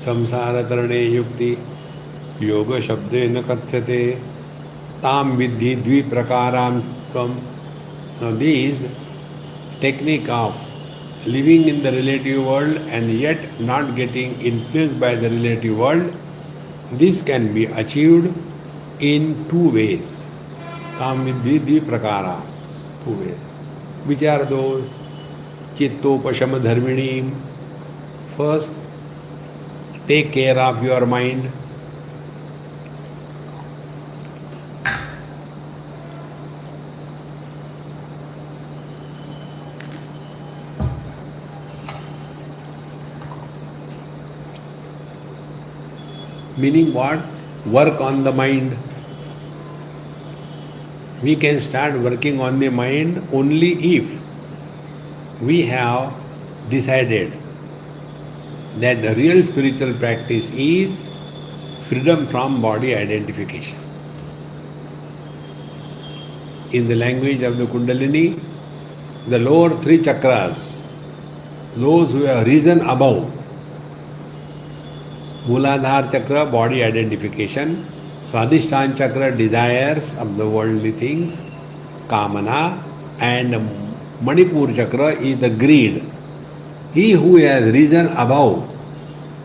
संसारतरणे युक्ति योग शब्देन कथ्यते ताम विद्धि द्विप्रकारां त्वं. Now these technique of living in the relative world and yet not getting influenced by the relative world, this can be achieved in two ways. Tam viddhi dviprakara, two ways. Which are those? Chittopashama dharmini. First, take care of your mind. Meaning what? Work on the mind. We can start working on the mind only if we have decided that the real spiritual practice is freedom from body identification. In the language of the Kundalini, the lower three chakras, those who have risen above, Mooladhara chakra, body identification; Swadhisthana chakra, desires of the worldly things, Kamana; and Manipur chakra is the greed. He who has risen above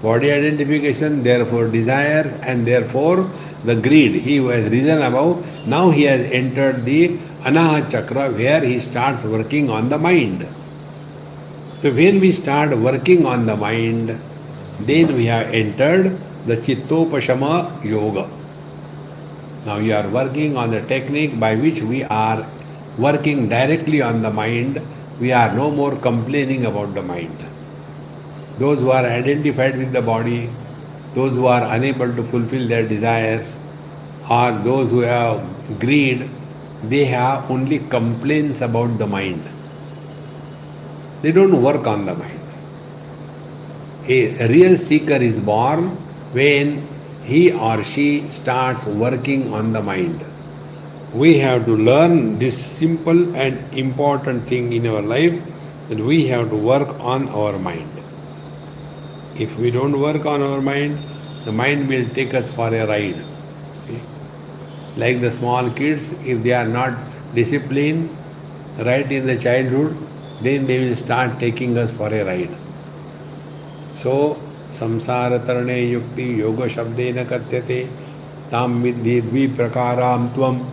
body identification, therefore desires, and therefore the greed, he who has risen above, now he has entered the Anahat chakra where he starts working on the mind. So when we start working on the mind, then we have entered the Chittopashama Yoga. Now you are working on the technique by which we are working directly on the mind. We are no more complaining about the mind. Those who are identified with the body, those who are unable to fulfill their desires, or those who have greed, they have only complaints about the mind. They don't work on the mind. A real seeker is born when he or she starts working on the mind. We have to learn this simple and important thing in our life, that we have to work on our mind. If we don't work on our mind, the mind will take us for a ride. Okay? Like the small kids, if they are not disciplined right in the childhood, then they will start taking us for a ride. So, samsara tarane yukti yoga shabdena katyate tam viddhi dviprakaram tvam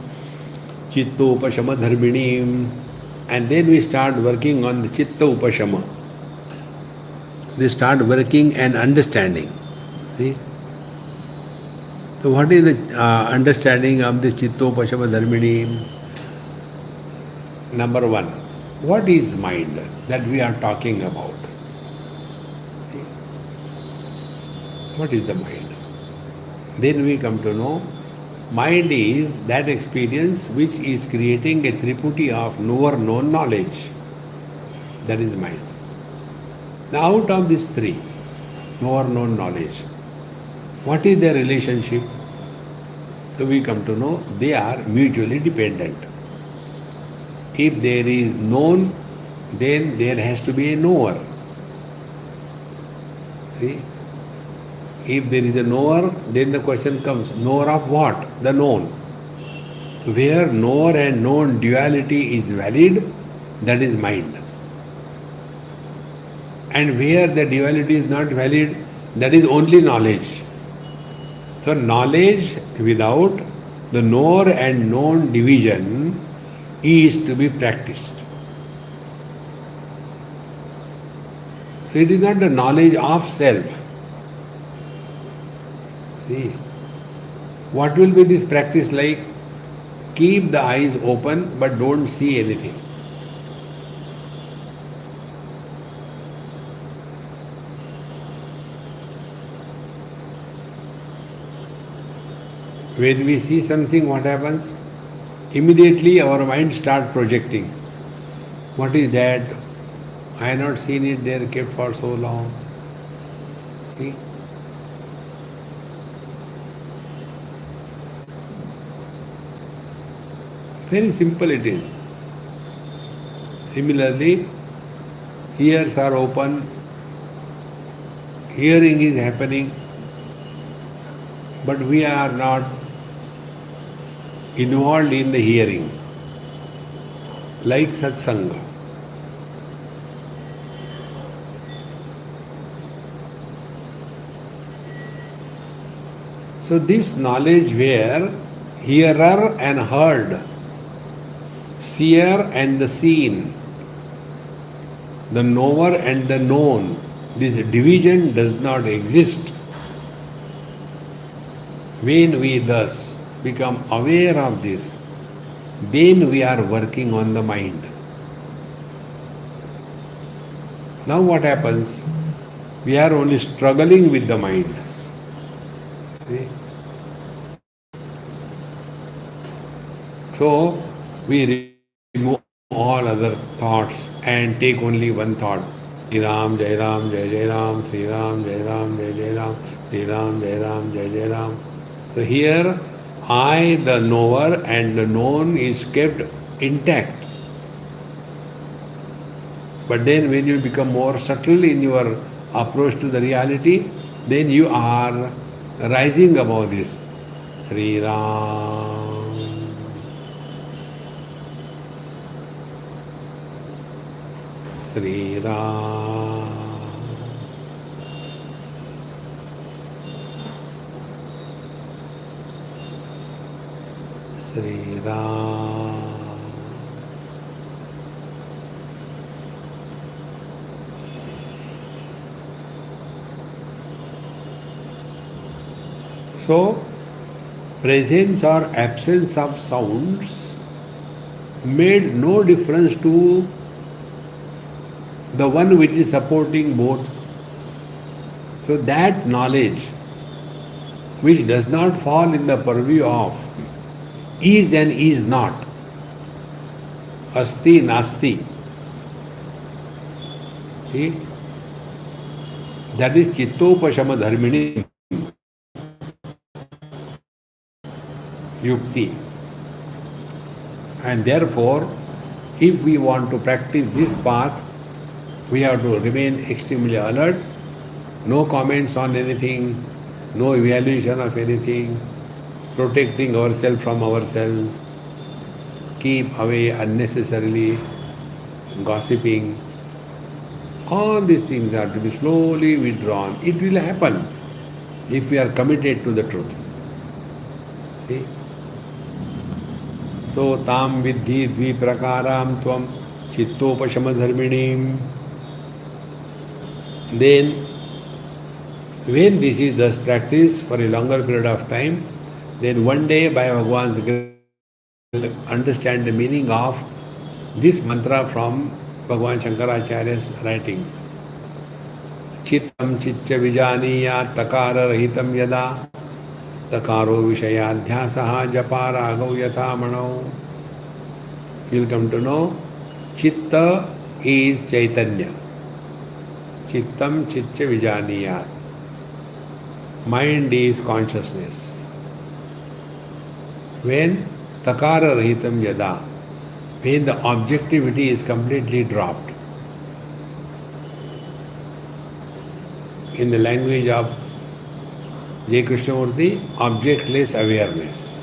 chitta upashama dharminim. And then we start working on the chitta upashama. They start working and understanding. See? So what is the understanding of the chitta upashama dharminim? Number one, what is mind that we are talking about? What is the mind? Then we come to know mind is that experience which is creating a triputi of knower known knowledge. That is mind. Now out of these three, knower known knowledge, what is their relationship? So we come to know they are mutually dependent. If there is known, then there has to be a knower. See? If there is a knower, then the question comes, knower of what? The known. So where knower and known duality is valid, that is mind. And where the duality is not valid, that is only knowledge. So knowledge without the knower and known division is to be practiced. So it is not the knowledge of self. See, what will be this practice like? Keep the eyes open but don't see anything. When we see something, what happens? Immediately our mind starts projecting. What is that? I have not seen it there kept for so long. See? Very simple it is. Similarly, ears are open, hearing is happening, but we are not involved in the hearing, like satsanga. So this knowledge where hearer and heard, seer and the seen, the knower and the known, this division does not exist. When we thus become aware of this, then we are working on the mind. Now what happens? We are only struggling with the mind. See? So we remove all other thoughts and take only one thought. Sri Ram, Jai Ram, Jai Jai Ram, Sri Ram, Jai Ram, Jai Jai Ram, Sri Ram, Jai Ram, Jai Jai Ram. So here I, the knower and the known is kept intact. But then when you become more subtle in your approach to the reality, then you are rising above this. Sri Ram. Sri Ram. Sri Ram. So, presence or absence of sounds made no difference to the one which is supporting both. So that knowledge which does not fall in the purview of is and is not, asti nasti, see, that is chittopashama dharmini yukti. And therefore, if we want to practice this path, we have to remain extremely alert, no comments on anything, no evaluation of anything, protecting ourselves from ourselves, keep away unnecessarily gossiping. All these things are to be slowly withdrawn. It will happen if we are committed to the truth. See? So tam vidhi dvi prakaram tvam chittopashama dharminim. Then, when this is thus practiced for a longer period of time, then one day by Bhagavan's grace, understand the meaning of this mantra from Bhagavan Shankaracharya's writings. Chittam chicca vijaniya takara rahitam yada takaro vishayadhyasaha japa ragau yatha manau. You will come to know Chitta is Chaitanya. Chittam chicca vijaniya. Mind is consciousness. When takara rahitam yada, when the objectivity is completely dropped. In the language of J. Krishnamurti, objectless awareness.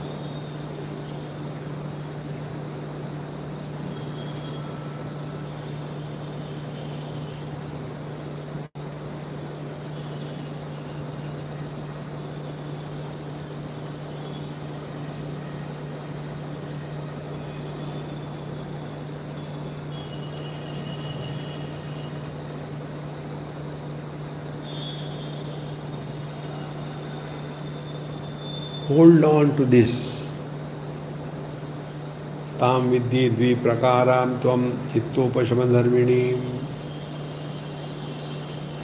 Hold on to this. Tam vidhi dvi prakaram tvam chittopashama dharmini.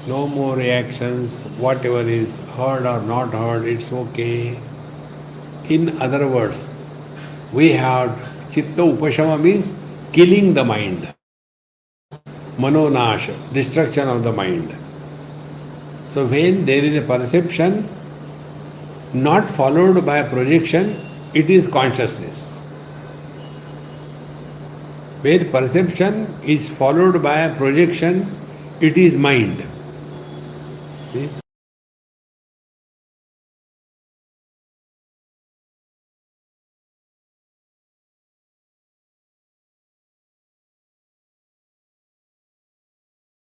No more reactions, whatever is heard or not heard, it's okay. In other words, we have chitta upashama means killing the mind. Manonash, destruction of the mind. So when there is a perception not followed by a projection, it is consciousness. When perception is followed by a projection, it is mind. See?